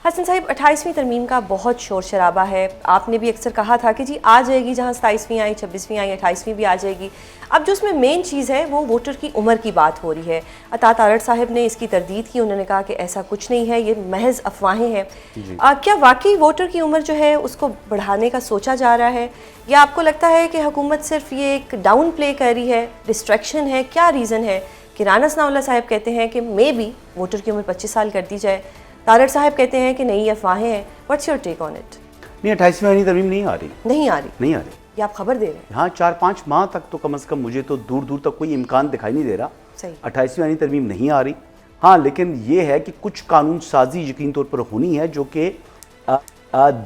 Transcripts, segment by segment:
حسن صاحب 28ویں ترمیم کا بہت شور شرابہ ہے. آپ نے بھی اکثر کہا تھا کہ جی آ جائے گی, جہاں 27ویں آئی 26ویں آئی 28ویں بھی آ جائے گی. اب جو اس میں مین چیز ہے وہ ووٹر کی عمر کی بات ہو رہی ہے. عطا تارڑ صاحب نے اس کی تردید کی, انہوں نے کہا کہ ایسا کچھ نہیں ہے, یہ محض افواہیں ہیں. کیا واقعی ووٹر کی عمر جو ہے اس کو بڑھانے کا سوچا جا رہا ہے, یا آپ کو لگتا ہے کہ حکومت صرف یہ ایک ڈاؤن پلے کر رہی ہے, ڈسٹریکشن ہے, کیا ریزن ہے؟ کہ رانا ثناء اللہ صاحب کہتے ہیں کہ مے بی ووٹر کی عمر 25 سال کر دی جائے, تارڑ صاحب کہتے ہیں کہ نہیں افواہیں ہیں. What's your take on it? نہیں, 28ویں ترمیم نہیں آ رہی. نہیں آ رہی؟ نہیں آ رہی. یہ آپ خبر دے رہے ہیں؟ ہاں, 4-5 ماہ تک تو کم از کم مجھے تو دور دور تک کوئی امکان دکھائی نہیں دے رہا. صحیح. 28ویں ترمیم نہیں آ رہی. ہاں, لیکن یہ ہے کہ کچھ قانون سازی یقین طور پر ہونی ہے جو کہ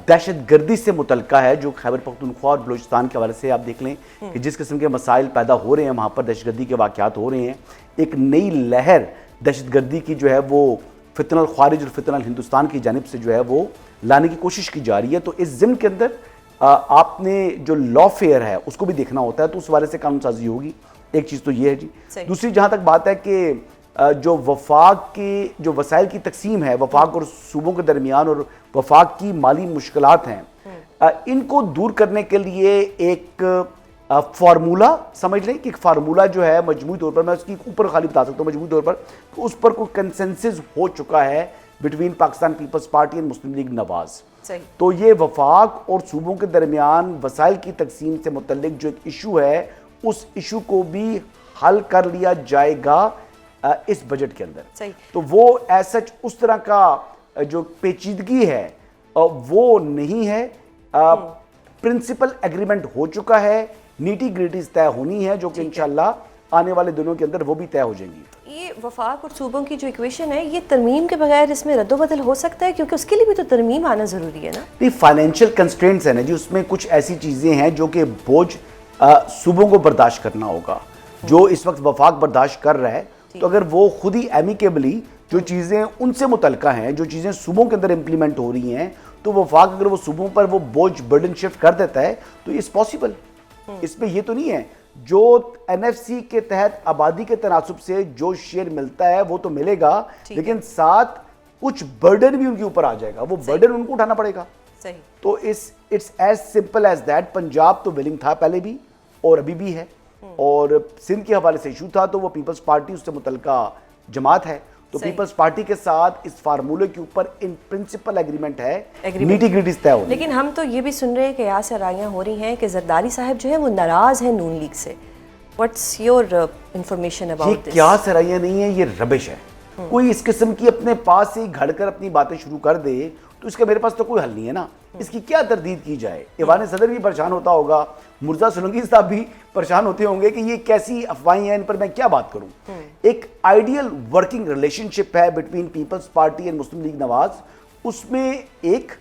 دہشت گردی سے متعلقہ ہے, جو خیبر پختونخوا اور بلوچستان کے حوالے سے آپ دیکھ لیں کہ جس قسم کے مسائل پیدا ہو رہے ہیں وہاں پر, دہشت گردی کے واقعات ہو رہے ہیں. ایک نئی لہر دہشت گردی کی جو ہے وہ فتنہ الخوارج اور فتنہ الہندوستان کی جانب سے جو ہے وہ لانے کی کوشش کی جا رہی ہے. تو اس ضمن کے اندر آپ نے جو لا فیئر ہے اس کو بھی دیکھنا ہوتا ہے, تو اس حوالے سے قانون سازی ہوگی. ایک چیز تو یہ ہے جی. دوسری جہاں تک بات ہے کہ جو وفاق کی جو وسائل کی تقسیم ہے وفاق اور صوبوں کے درمیان, اور وفاق کی مالی مشکلات ہیں, ان کو دور کرنے کے لیے ایک فارمولہ سمجھ لیں کہ ایک فارمولہ جو ہے مجموعی طور پر, میں اس کی اوپر خالی بتا سکتا ہوں مجموعی طور پر, تو اس پر کوئی کنسنسس ہو چکا ہے بٹوین پاکستان پیپلز پارٹی اور مسلم لیگ نواز. تو یہ وفاق اور صوبوں کے درمیان وسائل کی تقسیم سے متعلق جو ایک ایشو ہے, اس ایشو کو بھی حل کر لیا جائے گا اس بجٹ کے اندر. تو وہ ایسا اس طرح کا جو پیچیدگی ہے وہ نہیں ہے. پرنسپل ایگریمنٹ ہو چکا ہے, نیٹی گریٹیز طے ہونی ہے جو کہ انشاءاللہ آنے والے دنوں کے اندر وہ بھی طے ہو جائیں گی. یہ وفاق اور صوبوں کی جو ایکویشن ہے, یہ ترمیم کے بغیر اس میں رد و بدل ہو سکتا ہے؟ کیونکہ اس کے لیے بھی تو ترمیم آنا ضروری ہے نا. نہیں, فائنینشیل کنسٹرینٹس ہیں نا جی, اس میں کچھ ایسی چیزیں ہیں جو کہ بوجھ صوبوں کو برداشت کرنا ہوگا. جو اس وقت وفاق برداشت کر رہا ہے, تو اگر وہ خود ہی ایمیکیبلی جو چیزیں ان سے متعلقہ ہیں, جو چیزیں صوبوں کے اندر امپلیمنٹ ہو رہی ہیں, تو وفاق اگر وہ صوبوں پر وہ بوجھ برڈن شفٹ کر دیتا ہے تو یہ پاسبل. اس میں یہ تو نہیں ہے جو این ایف سی کے تحت آبادی کے تناسب سے جو شیئر ملتا ہے وہ تو ملے گا, لیکن ساتھ کچھ برڈن بھی ان کے اوپر آ جائے گا, وہ برڈن ان کو اٹھانا پڑے گا. تو it's as simple as that. Punjab تو ولنگ تھا پہلے بھی اور ابھی بھی ہے, اور سندھ کے حوالے سے ایشو تھا تو وہ پیپلز پارٹی اس سے متعلقہ جماعت ہے, تو پیپلز پارٹی کے ساتھ اس فارمولے کے اوپر ان پرنسپل ایگریمنٹ ہے, نیٹی گریٹیز طے ہونی. لیکن ہم تو یہ بھی سن رہے ہیں کہ یہاں سے رائیاں ہو رہی ہیں کہ زرداری صاحب جو ہے وہ ناراض ہیں نون لیگ سے. What's your information about this? یہ کیا سرائیاں نہیں ہیں, یہ ربش ہے. کوئی اس قسم کی اپنے پاس سے گھڑ کر اپنی باتیں شروع کر دے تو اس کا میرے پاس تو کوئی حل نہیں ہے نا. اس کی کیا تردید کی جائے؟ ایوان صدر بھی پریشان ہوتا ہوگا, مرزا سولنگی صاحب بھی پریشان ہوتے ہوں گے کہ یہ کیسی افواہیں ہیں, ان پر میں کیا بات کروں. ایک آئیڈیل ورکنگ ریلیشن شپ ہے بٹوین پیپلز پارٹی اینڈ مسلم لیگ نواز. اس میں ایک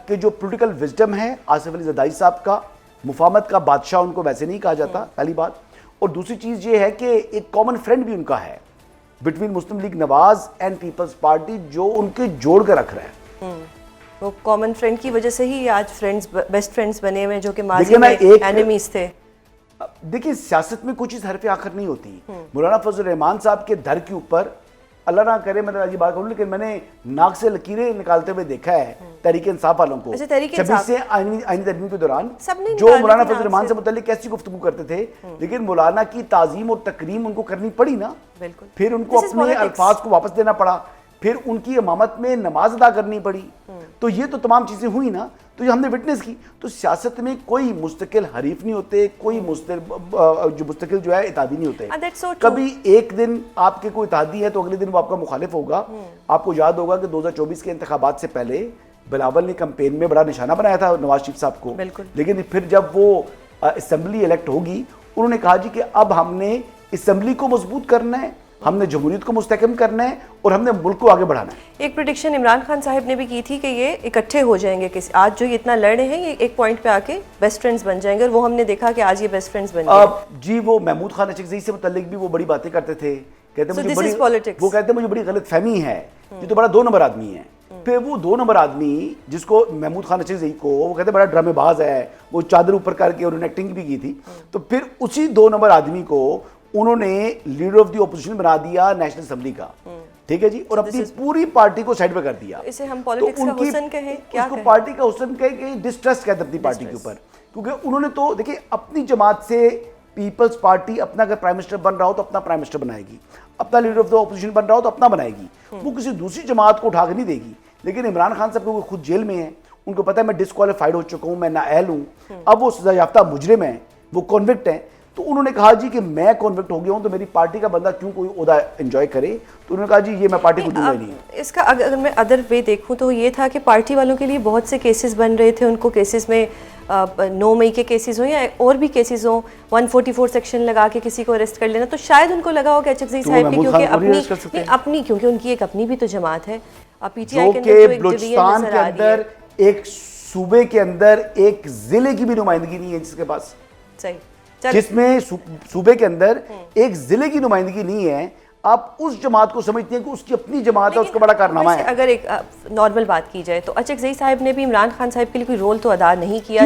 کہ جو پولیٹیکل وزڈم ہے آصف علی زرداری صاحب کا, مفاہمت کا بادشاہ ان کو ویسے نہیں کہا جاتا, پہلی بات. اور دوسری چیز یہ ہے کہ ایک کامن فرینڈ بھی ان کا ہے بٹوین مسلم لیگ نواز اینڈ پیپلز پارٹی, جو ان کے جوڑ کر رکھ رہا ہے. وہ کامن فرینڈ کی وجہ سے ہی آج فرینڈز بیسٹ فرینڈز بنے ہوئے, جو کہ ماضی میں اینیمیز تھے. دیکھیں, سیاست میں کوئی چیز حرف آخر نہیں ہوتی. مولانا فضل الرحمان صاحب کے در کے اوپر, اللہ نہ کرے میں یہ بات کروں, لیکن میں نے ناک سے لکیریں نکالتے ہوئے دیکھا ہے تحریک انصاف والوں کو 26 سے آئینی ترمیم کے دوران, جو مولانا فضل الرحمان سے متعلق کیسی گفتگو کرتے تھے, لیکن مولانا کی تعظیم اور تکریم ان کو کرنی پڑی نا. پھر ان کو اپنے الفاظ کو واپس دینا پڑا, پھر ان کی امامت میں نماز ادا کرنی پڑی. تو یہ تو تمام چیزیں ہوئی نا, تو یہ ہم نے وٹنس کی. تو سیاست میں کوئی مستقل حریف نہیں ہوتے, کوئی مستقل جو ہے اتحادی نہیں ہوتے. کبھی ایک دن آپ کے کوئی اتحادی ہے تو اگلے دن وہ آپ کا مخالف ہوگا. آپ کو یاد ہوگا کہ 2024 کے انتخابات سے پہلے بلاول نے کمپین میں بڑا نشانہ بنایا تھا نواز شریف صاحب کو, لیکن پھر جب وہ اسمبلی الیکٹ ہوگی انہوں نے کہا جی کہ اب ہم نے اسمبلی کو مضبوط کرنا ہے, ہم نے جمہوریت کو مستحکم کرنا ہے, اور ہم نے ملک کو آگے بڑھانا ہے. ایک پریڈکشن عمران خان صاحب نے بھی کی تھی کہ یہ اکٹھے ہو جائیں گے, آج جو یہ اتنا لڑ رہے ہیں یہ ایک پوائنٹ پہ آ کے بیسٹ فرینڈز بن جائیں گے, اور وہ ہم نے دیکھا کہ آج یہ بیسٹ فرینڈز بن گئے. جی, وہ محمود خان اچکزئی سے متعلق بھی وہ بڑی باتیں کرتے تھے, کہتے مجھے بڑی غلط فہمی ہے, یہ تو بڑا 2 نمبر آدمی ہے. پھر وہ 2 نمبر آدمی جس کو محمود خان اچکزئی کو وہ کہتے بڑا ڈرامے باز ہے, وہ چادر اوپر کر کے انہوں نے ایکٹنگ بھی کی تھی, تو پھر اسی 2 نمبر آدمی کو انہوں نے لیڈر آف دی اپوزیشن بنا دیا نیشنل اسمبلی کا. ٹھیک ہے جی, اور اپنی پوری پارٹی کو سائڈ پہ کر دیا. اسے ہم پالیٹکس کا حسن کہیں, کیا اس کو پارٹی کا حسن کہیں کہ ڈسٹرسٹ کہتے اپنی پارٹی کے اوپر, کیونکہ انہوں نے تو دیکھیں اپنی جماعت سے پیپلز پارٹی اپنا اگر پرائم منسٹر بن رہا ہو تو اپنا پرائم منسٹر بنائے گی, اپنا لیڈر آف دا اپوزیشن بن رہا ہو تو اپنا بنائے گی, وہ کسی دوسری جماعت کو اٹھا کے نہیں دے گی. لیکن عمران خان صاحب کو خود جیل میں ہیں, ان کو پتہ ہے میں ڈسکوالیفائڈ ہو چکا ہوں, میں نااہل ہوں, اب وہ سزا یافتہ مجرم ہیں, وہ کنوکٹ ہیں, تو انہوں نے کہا جی کہ میں کنوکٹ ہو گیا ہوں تو میری پارٹی کا بندہ کیوں کوئی عہدہ انجوائے کرے, تو انہوں نے کہا جی یہ میں پارٹی کو دوں گا نہیں. اس کا اگر میں ادر وے دیکھوں تو یہ تھا کہ پارٹی والوں کے لیے بہت سے کیسز بن رہے تھے, ان کو کیسز میں 9 مئی کے کیسز ہوں یا اور بھی کیسز ہوں, 144 سیکشن لگا کے کسی کو اریسٹ کر لینا, تو شاید ان کو لگا ہو کہ اچھک صاحب کی کیونکہ اپنی کیونکہ ان کی ایک اپنی بھی تو جماعت ہے, پی ٹی آئی کے اندر جو ایک بلوچستان کے اندر ایک صوبے کے اندر ایک ضلع کی بھی نمائندگی نہیں ہے جس کے پاس, صحیح, جس میں صوبے کے اندر ایک ضلع کی نمائندگی نہیں ہے, آپ اس جماعت کو سمجھتے ہیں کہ اس کی اپنی جماعت ہے, اس کا بڑا کارنامہ ہے. اگر ایک نارمل بات کی جائے تو اچکزئی صاحب نے بھی عمران خان صاحب کے لیے کوئی رول تو ادا نہیں کیا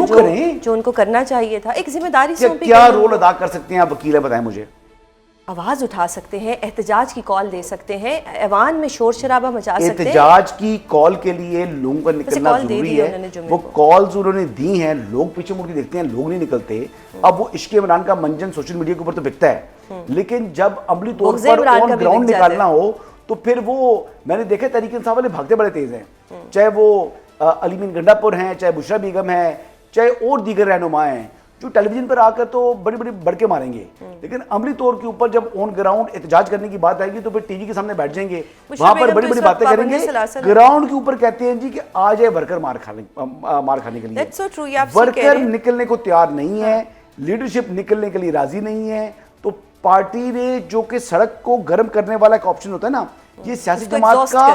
جو ان کو کرنا چاہیے تھا, ایک ذمہ داری سونپی. کیا رول ادا کر سکتے ہیں آپ وکیل ہیں, بتائیں مجھے. آواز اٹھا سکتے ہیں, احتجاج کی کال دے سکتے ہیں, ایوان میں شور شرابہ مچا سکتے ہیں. احتجاج کی کال کے لیے لوگوں کا نکلنا ضروری ہے, وہ کالز انہوں نے دی ہیں, لوگ پیچھے مڑ کے دیکھتے ہیں, لوگ نہیں نکلتے. اب وہ عشق عمران کا منجن سوشل میڈیا کے اوپر تو بکتا ہے, لیکن جب عملی طور پر آن گراؤنڈ نکالنا ہو تو پھر وہ, میں نے دیکھا تحریک انصاف والے بھاگتے بڑے تیز ہیں, چاہے وہ علی مین گنڈا پور ہیں, چاہے بشرا بیگم ہیں, چاہے اور دیگر رہنما ہیں, جو ٹیلی ویژن پر آ کر تو بڑی بڑی بڑھ کے ماریں گے, لیکن عملی طور کے اوپر جب آن گراؤنڈ احتجاج کرنے کی بات آئے گی تو پھر ٹی وی کے سامنے بیٹھ جائیں گے, وہاں پر بڑی بڑی باتیں کریں گے. گراؤنڈ کے اوپر کہتے ہیں جی کہ آ جائے ورکر مار کھانے کے لیے, ورکر نکلنے کو تیار نہیں ہے, لیڈرشپ نکلنے کے لیے راضی نہیں ہے. تو پارٹی نے جو کہ سڑک کو گرم کرنے والا ایک آپشن ہوتا ہے نا, یہ سیاسی جماعت کا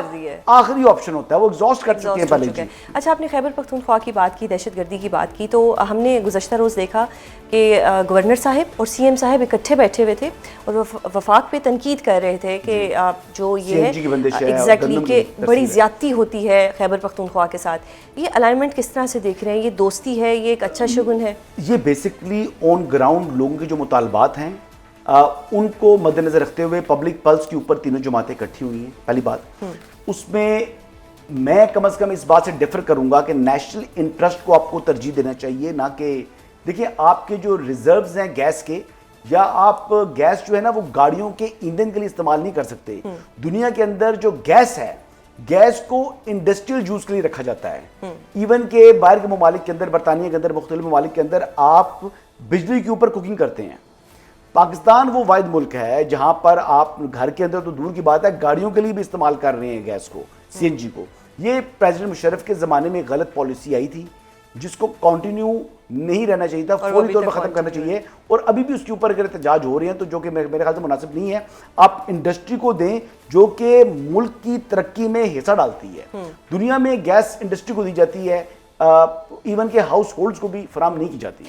آخری آپشن ہوتا ہے, وہ ایگزاسٹ کر چکے ہیں پہلے جی. اچھا, آپ نے خیبر پختونخوا کی بات کی, دہشت گردی کی بات کی, تو ہم نے گزشتہ روز دیکھا کہ گورنر صاحب اور سی ایم صاحب اکٹھے بیٹھے ہوئے تھے اور وفاق پہ تنقید کر رہے تھے کہ جو یہ ہے ایگزیکٹلی کہ بڑی زیادتی ہوتی ہے خیبر پختونخوا کے ساتھ. یہ الائنمنٹ کس طرح سے دیکھ رہے ہیں, یہ دوستی ہے, یہ ایک اچھا شگن ہے؟ یہ بیسکلی آن گراؤنڈ لوگوں کے جو مطالبات ہیں ان کو مد نظر رکھتے ہوئے پبلک پلس کے اوپر تینوں جماعتیں اکٹھی ہوئی ہیں. پہلی بات, اس میں کم از کم اس بات سے ڈفر کروں گا کہ نیشنل انٹرسٹ کو آپ کو ترجیح دینا چاہیے, نہ کہ دیکھیں آپ کے جو ریزروز ہیں گیس کے, یا آپ گیس جو ہے نا وہ گاڑیوں کے ایندھن کے لیے استعمال نہیں کر سکتے. دنیا کے اندر جو گیس ہے, گیس کو انڈسٹریل یوز کے لیے رکھا جاتا ہے. ایون کہ باہر کے ممالک کے اندر, برطانیہ کے اندر, مختلف ممالک کے اندر آپ بجلی کے اوپر کوکنگ کرتے ہیں. پاکستان وہ واحد ملک ہے جہاں پر آپ گھر کے اندر تو دور کی بات ہے, گاڑیوں کے لیے بھی استعمال کر رہے ہیں گیس کو, سی این جی کو. یہ پریزیڈنٹ مشرف کے زمانے میں غلط پالیسی آئی تھی جس کو کنٹینیو نہیں رہنا چاہیے تھا, فوری طور پر ختم کرنا چاہیے. اور ابھی بھی اس کے اوپر اگر احتجاج ہو رہے ہیں تو جو کہ میرے خیال سے مناسب نہیں ہے. آپ انڈسٹری کو دیں جو کہ ملک کی ترقی میں حصہ ڈالتی ہے. دنیا میں گیس انڈسٹری کو دی جاتی ہے, ایون کہ ہاؤس ہولڈز کو بھی فراہم نہیں کی جاتی.